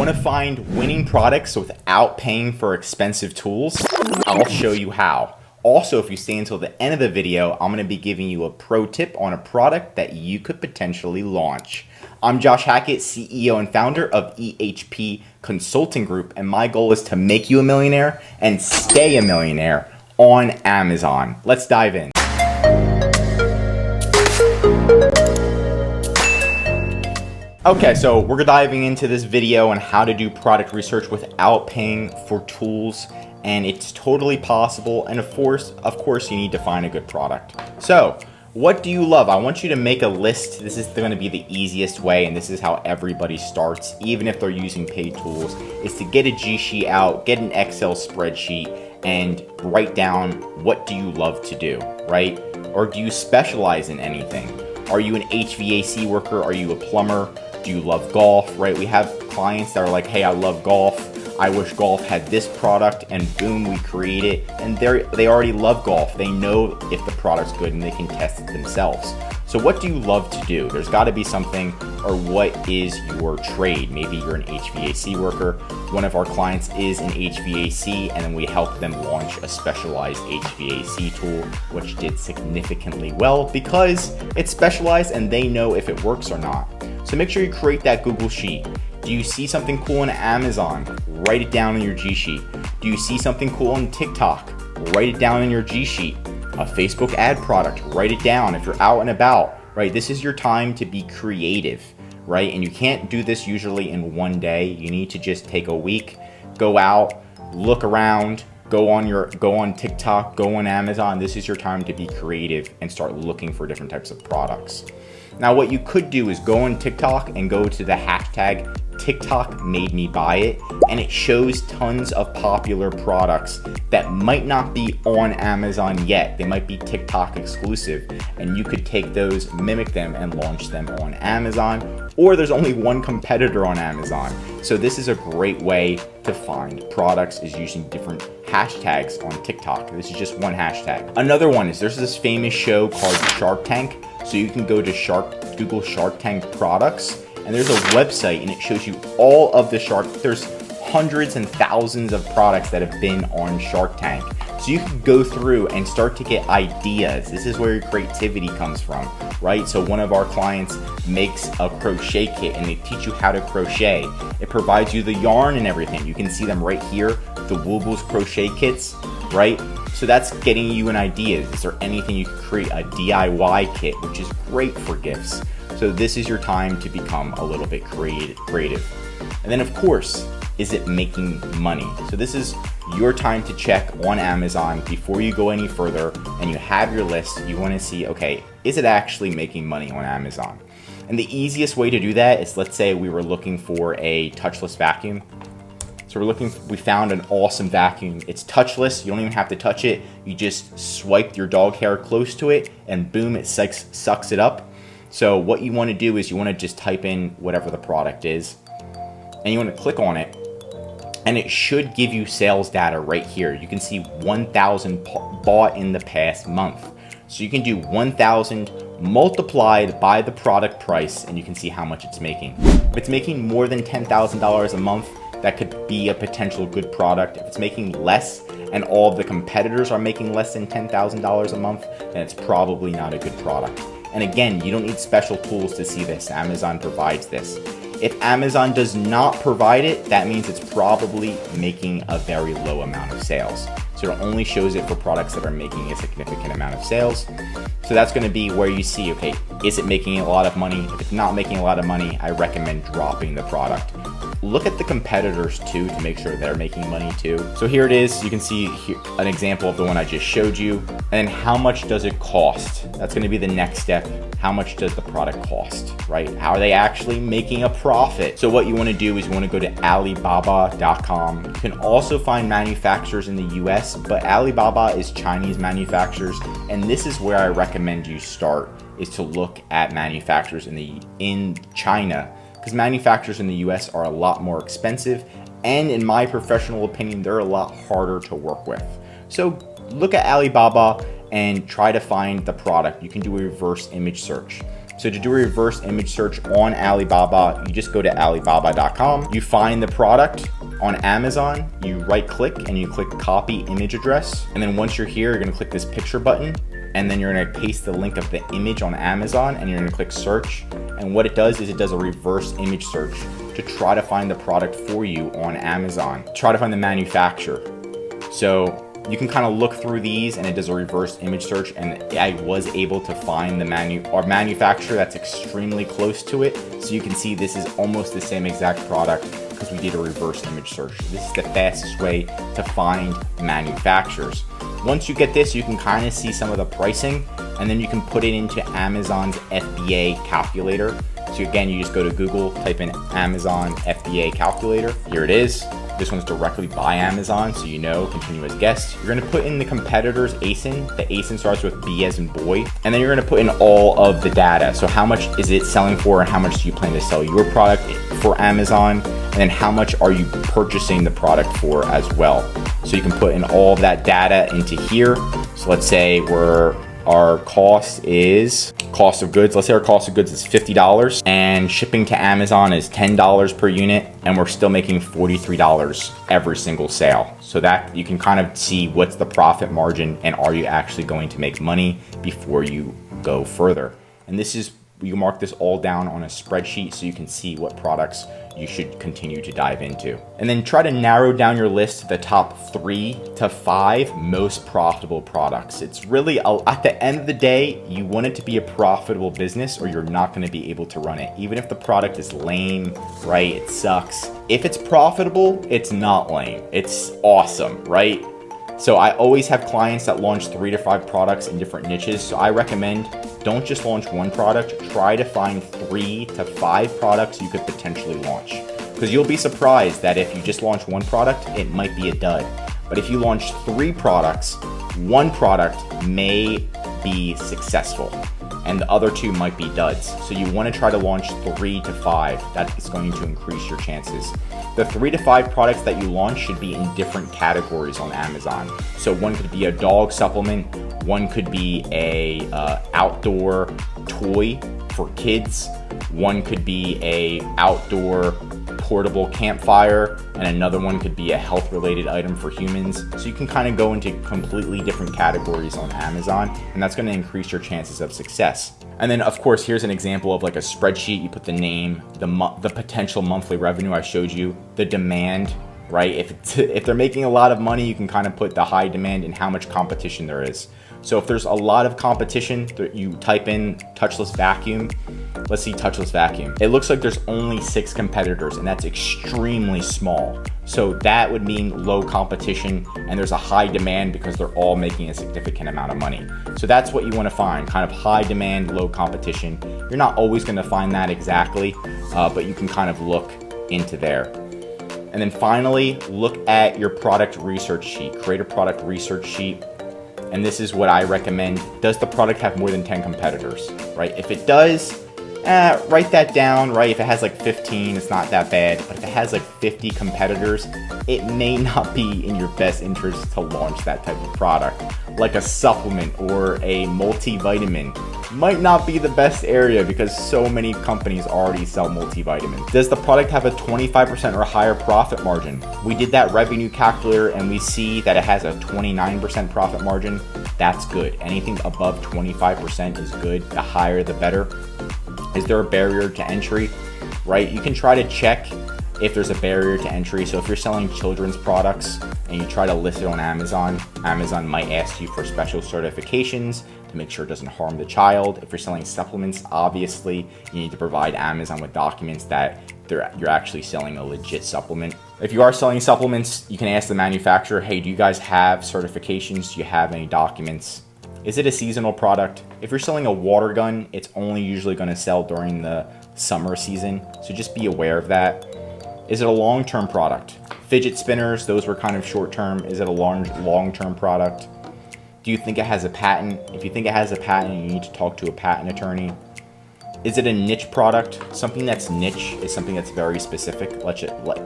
Want to find winning products without paying for expensive tools? I'll show you how. Also, if you stay until the end of the video, I'm going to be giving you a pro tip on a product that you could potentially launch. I'm Josh Hackett, CEO and founder of EHP Consulting Group, and my goal is to make you a millionaire and stay a millionaire on Amazon. Let's dive in. Okay, so we're diving into this video on how to do product research without paying for tools, and it's totally possible. And of course, you need to find a good product. So, what do you love? I want you to make a list. This is going to be the easiest way, and this is how everybody starts, even if they're using paid tools, is to get a G sheet out, get an Excel spreadsheet, and write down what do you love to do, right? Or do you specialize in anything? Are you an HVAC worker? Are you a plumber? Do you love golf, right? We have clients that are like, hey, I love golf. I wish golf had this product, and boom, we create it. And they already love golf. They know if the product's good and they can test it themselves. So what do you love to do? There's got to be something, or what is your trade? Maybe you're an HVAC worker. One of our clients is an HVAC, and then we help them launch a specialized HVAC tool, which did significantly well because it's specialized and they know if it works or not. So make sure you create that Google Sheet. Do you see something cool on Amazon? Write it down in your G Sheet. Do you see something cool on TikTok? Write it down in your G Sheet. A Facebook ad product, write it down. If you're out and about, right? This is your time to be creative, right? And you can't do this usually in one day. You need to just take a week, go out, look around, go on TikTok, go on Amazon. This is your time to be creative and start looking for different types of products. Now, what you could do is go on TikTok and go to the hashtag TikTok made me buy it, and it shows tons of popular products that might not be on Amazon yet. They might be TikTok exclusive, and you could take those, mimic them, and launch them on Amazon. Or there's only one competitor on Amazon. So this is a great way to find products, is using different hashtags on TikTok. This is just one hashtag. Another one is there's this famous show called Shark Tank. So you can go to Google Shark Tank products, and there's a website, and it shows you all of the there's hundreds and thousands of products that have been on Shark Tank. So you can go through and start to get ideas. This is where your creativity comes from, right? So one of our clients makes a crochet kit, and they teach you how to crochet. It provides you the yarn and everything. You can see them right here, the Woobles crochet kits, right? So that's getting you an idea. Is there anything you could create? A DIY kit, which is great for gifts. So this is your time to become a little bit creative. And then of course, is it making money? So this is your time to check on Amazon before you go any further, and you have your list. You want to see, okay, is it actually making money on Amazon? And the easiest way to do that is, let's say we were looking for a touchless vacuum. So we found an awesome vacuum. It's touchless. You don't even have to touch it. You just swipe your dog hair close to it, and boom, it sucks it up. So what you want to do is you want to just type in whatever the product is, and you want to click on it, and it should give you sales data right here. You can see 1,000 bought in the past month. So you can do 1,000 multiplied by the product price, and you can see how much it's making. If it's making more than $10,000 a month, that could be a potential good product. If it's making less, and all of the competitors are making less than $10,000 a month, then it's probably not a good product. And again, you don't need special tools to see this. Amazon provides this. If Amazon does not provide it, that means it's probably making a very low amount of sales. So it only shows it for products that are making a significant amount of sales. So that's going to be where you see, okay, is it making a lot of money? If it's not making a lot of money, I recommend dropping the product. Look at the competitors too to make sure they're making money too. So here it is. You can see here an example of the one I just showed you. And how much does it cost? That's going to be the next step. How much does the product cost, right? How are they actually making a profit? So what you want to do is you want to go to Alibaba.com. You can also find manufacturers in the US, but Alibaba is Chinese manufacturers. And this is where I recommend you start, is to look at manufacturers in China, because manufacturers in the US are a lot more expensive, and in my professional opinion, they're a lot harder to work with. So look at Alibaba and try to find the product. You can do a reverse image search. So to do a reverse image search on Alibaba, you just go to alibaba.com, you find the product on Amazon, you right click and you click copy image address. And then once you're here, you're gonna click this picture button, and then you're gonna paste the link of the image on Amazon, and you're gonna click search. And what it does is it does a reverse image search to try to find the product for you on Amazon, try to find the manufacturer. So you can kind of look through these, and it does a reverse image search, and I was able to find the manufacturer that's extremely close to it. So you can see this is almost the same exact product because we did a reverse image search. This is the fastest way to find manufacturers. Once you get this, you can kind of see some of the pricing, and then you can put it into Amazon's FBA Calculator. So again, you just go to Google, type in Amazon FBA Calculator. Here it is. This one's directly by Amazon, so you know, continue as guest. You're gonna put in the competitor's ASIN. The ASIN starts with B as in boy. And then you're gonna put in all of the data. So how much is it selling for, and how much do you plan to sell your product for Amazon? And then how much are you purchasing the product for as well? So you can put in all of that data into here. So let's say our cost of goods. Let's say our cost of goods is $50 and shipping to Amazon is $10 per unit, and we're still making $43 every single sale. So that you can kind of see what's the profit margin, and are you actually going to make money before you go further. And this is, you mark this all down on a spreadsheet so you can see what products you should continue to dive into. And then try to narrow down your list to the top 3 to 5 most profitable products. It's really, at the end of the day, you want it to be a profitable business, or you're not gonna be able to run it. Even if the product is lame, right? It sucks. If it's profitable, it's not lame. It's awesome, right? So I always have clients that launch 3 to 5 products in different niches. So I recommend, don't just launch one product, try to find 3 to 5 products you could potentially launch. Because you'll be surprised that if you just launch one product, it might be a dud. But if you launch 3 products, one product may be successful and the other 2 might be duds. So you want to try to launch 3 to 5. That is going to increase your chances. The 3 to 5 products that you launch should be in different categories on Amazon. So one could be a dog supplement, one could be a outdoor toy for kids, one could be a outdoor portable campfire, and another one could be a health-related item for humans. So you can kind of go into completely different categories on Amazon, and that's going to increase your chances of success. And then of course, here's an example of like a spreadsheet. You put the name, the potential monthly revenue I showed you, the demand, right? If they're making a lot of money, you can kind of put the high demand and how much competition there is. So if there's a lot of competition, you type in touchless vacuum. Let's see touchless vacuum. It looks like there's only 6 competitors, and that's extremely small. So that would mean low competition, and there's a high demand because they're all making a significant amount of money. So that's what you want to find, kind of high demand, low competition. You're not always going to find that exactly, but you can kind of look into there. And then finally, look at your product research sheet. Create a product research sheet. And this is what I recommend. Does the product have more than 10 competitors, right? If it does, write that down, right? If it has like 15, it's not that bad. But if it has like 50 competitors, it may not be in your best interest to launch that type of product. Like a supplement or a multivitamin might not be the best area because so many companies already sell multivitamins. Does the product have a 25% or higher profit margin? We did that revenue calculator and we see that it has a 29% profit margin. That's good. Anything above 25% is good. The higher, the better. Is there a barrier to entry, right? You can try to check if there's a barrier to entry. So if you're selling children's products and you try to list it on Amazon, Amazon might ask you for special certifications to make sure it doesn't harm the child. If you're selling supplements, obviously you need to provide Amazon with documents that you're actually selling a legit supplement. If you are selling supplements, you can ask the manufacturer, hey, do you guys have certifications? Do you have any documents? Is it a seasonal product? If you're selling a water gun, it's only usually going to sell during the summer season. So just be aware of that. Is it a long-term product? Fidget spinners, those were kind of short-term. Is it a long-term product? Do you think it has a patent? If you think it has a patent, you need to talk to a patent attorney. Is it a niche product? Something that's niche is something that's very specific.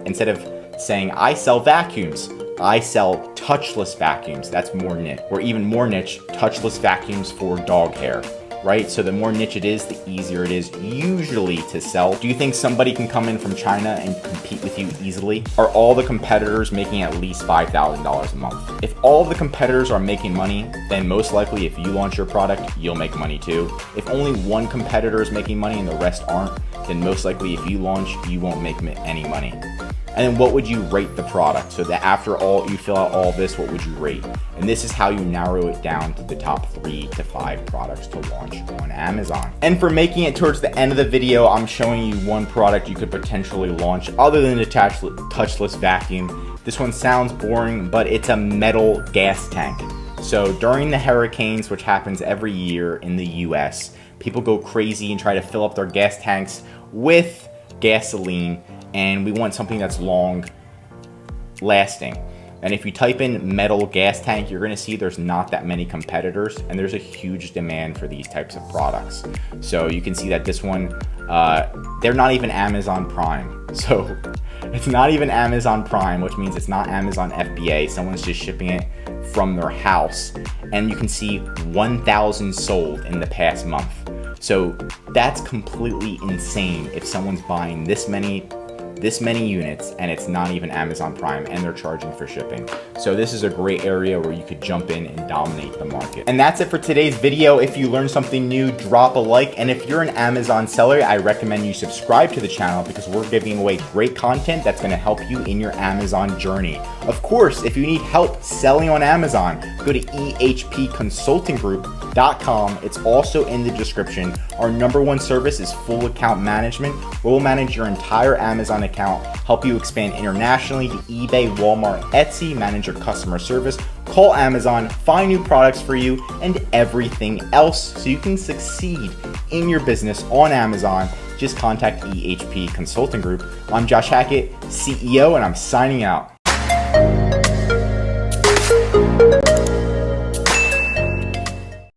Instead of saying, I sell vacuums, I sell touchless vacuums. That's more niche. Or even more niche, touchless vacuums for dog hair. right? So the more niche it is, the easier it is usually to sell. Do you think somebody can come in from China and compete with you easily? Are all the competitors making at least $5,000 a month? If all of the competitors are making money, then most likely if you launch your product, you'll make money too. If only one competitor is making money and the rest aren't, then most likely if you launch, you won't make any money. And then what would you rate the product? So that after all, you fill out all this, what would you rate? And this is how you narrow it down to the top 3 to 5 products to launch on Amazon. And for making it towards the end of the video, I'm showing you one product you could potentially launch other than the touchless vacuum. This one sounds boring, but it's a metal gas tank. So during the hurricanes, which happens every year in the US, people go crazy and try to fill up their gas tanks with gasoline, and we want something that's long lasting. And if you type in metal gas tank, you're gonna see there's not that many competitors, and there's a huge demand for these types of products. So you can see that this one, they're not even Amazon Prime. So it's not even Amazon Prime, which means it's not Amazon FBA. Someone's just shipping it from their house. And you can see 1,000 sold in the past month. So that's completely insane if someone's buying this many units and it's not even Amazon Prime and they're charging for shipping. So this is a great area where you could jump in and dominate the market. And that's it for today's video. If you learned something new, drop a like. And if you're an Amazon seller, I recommend you subscribe to the channel because we're giving away great content that's gonna help you in your Amazon journey. Of course, if you need help selling on Amazon, go to ehpconsultinggroup.com. It's also in the description. Our #1 service is full account management, where we'll manage your entire Amazon account, help you expand internationally to eBay, Walmart, Etsy, manage your customer service, call Amazon, find new products for you, and everything else so you can succeed in your business on Amazon. Just contact EHP Consulting Group. I'm Josh Hackett, CEO, and I'm signing out.